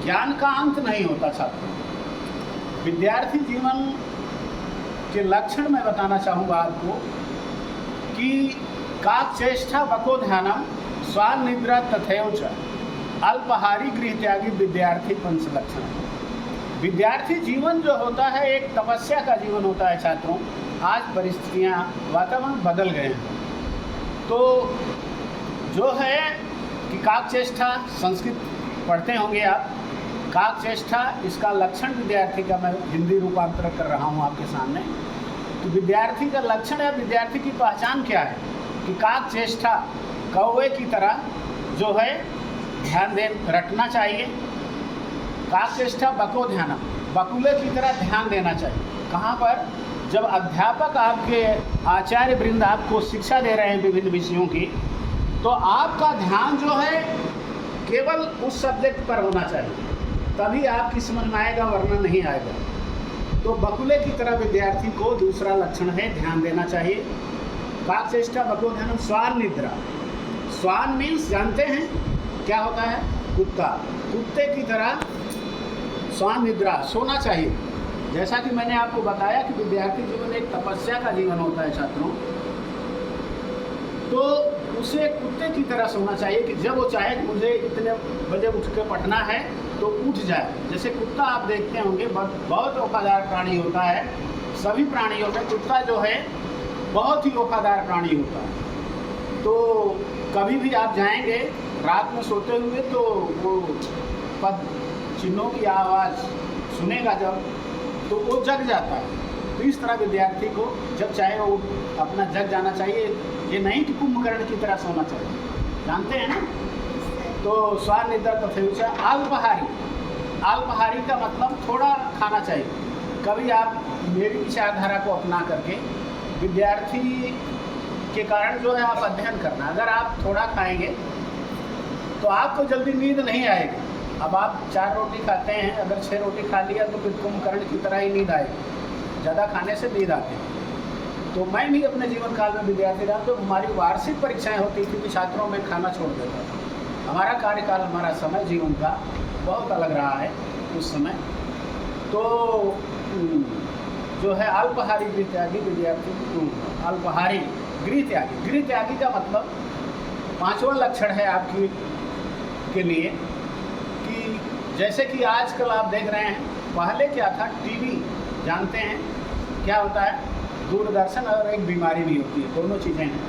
ज्ञान का अंत नहीं होता छात्रों। विद्यार्थी जीवन के लक्षण मैं बताना चाहूँगा आपको कि काकचेष्टा बको ध्यानम स्वान निद्रा तथैव च अल्पाहारी गृह त्यागी विद्यार्थी पंच लक्षण। विद्यार्थी जीवन जो होता है एक तपस्या का जीवन होता है छात्रों। आज परिस्थितियाँ वातावरण बदल गए हैं, तो जो है कि काकचेष्टा, संस्कृत पढ़ते होंगे आप, काकचेष्टा इसका लक्षण विद्यार्थी का मैं हिंदी रूपांतर कर रहा हूँ आपके सामने। तो विद्यार्थी का लक्षण है, विद्यार्थी की पहचान क्या है कि काकचेष्टा, कौवे की तरह जो है ध्यान दे रटना चाहिए। काकचेष्टा बको ध्यानम, बकुले की तरह ध्यान देना चाहिए। कहाँ पर? जब अध्यापक आपके आचार्य वृंद आपको शिक्षा दे रहे हैं विभिन्न विषयों की, तो आपका ध्यान जो है केवल उस सब्जेक्ट पर होना चाहिए, तभी आपकी समझ में आएगा, वरना नहीं आएगा। तो बकुले की तरह विद्यार्थी को दूसरा लक्षण है ध्यान देना चाहिए। काकचेष्टा बको ध्यानम स्वान निद्रा। स्वान मीन्स जानते हैं क्या होता है? कुत्ता। कुत्ते की तरह स्वान निद्रा, सोना चाहिए। जैसा कि मैंने आपको बताया कि विद्यार्थी जीवन एक तपस्या का जीवन होता है छात्रों, तो उसे कुत्ते की तरह सोना चाहिए कि जब वो चाहे कि मुझे इतने बजे उठ के पढ़ना है तो उठ जाए। जैसे कुत्ता आप देखते होंगे बहुत वफादार प्राणी होता है। सभी प्राणियों में कुत्ता जो है बहुत ही वफादार प्राणी होता है। तो कभी भी आप जाएंगे रात में सोते हुए तो वो पद चिन्हों की आवाज़ सुनेगा जब, तो वो जग जाता है। तो इस तरह विद्यार्थी को जब चाहे वो अपना जग जाना चाहिए, ये नहीं कि कुंभकर्ण की तरह सोना चाहिए, जानते हैं ना। तो स्वान निद्रा तथैव च अल्पाहारी। अल्पाहारी का मतलब थोड़ा खाना चाहिए। कभी आप मेरी विचारधारा को अपना करके विद्यार्थी के कारण जो है आप अध्ययन करना, अगर आप थोड़ा खाएंगे तो आपको जल्दी नींद नहीं आएगी। अब आप 4 रोटी खाते हैं, अगर 6 रोटी खा लिया तो फिर कुंभकर्ण की तरह ही नींद आएगी। ज़्यादा खाने से नींद आती है। तो मैं भी अपने जीवन काल में विद्यार्थी रहा, तो हमारी वार्षिक परीक्षाएं होती थी कि छात्रों में खाना छोड़ देता था। हमारा कार्यकाल, हमारा समय जीवन का बहुत अलग रहा है उस समय। तो जो है अल्पाहारी गृह त्यागी विद्यार्थी, अल्पाहारी गृह त्यागी। गृह त्यागी का मतलब 5वां लक्षण है आपकी के लिए कि जैसे कि आजकल आप देख रहे हैं, पहले क्या था, टीवी जानते हैं क्या होता है, दूरदर्शन और एक बीमारी भी होती है, दोनों चीज़ें हैं।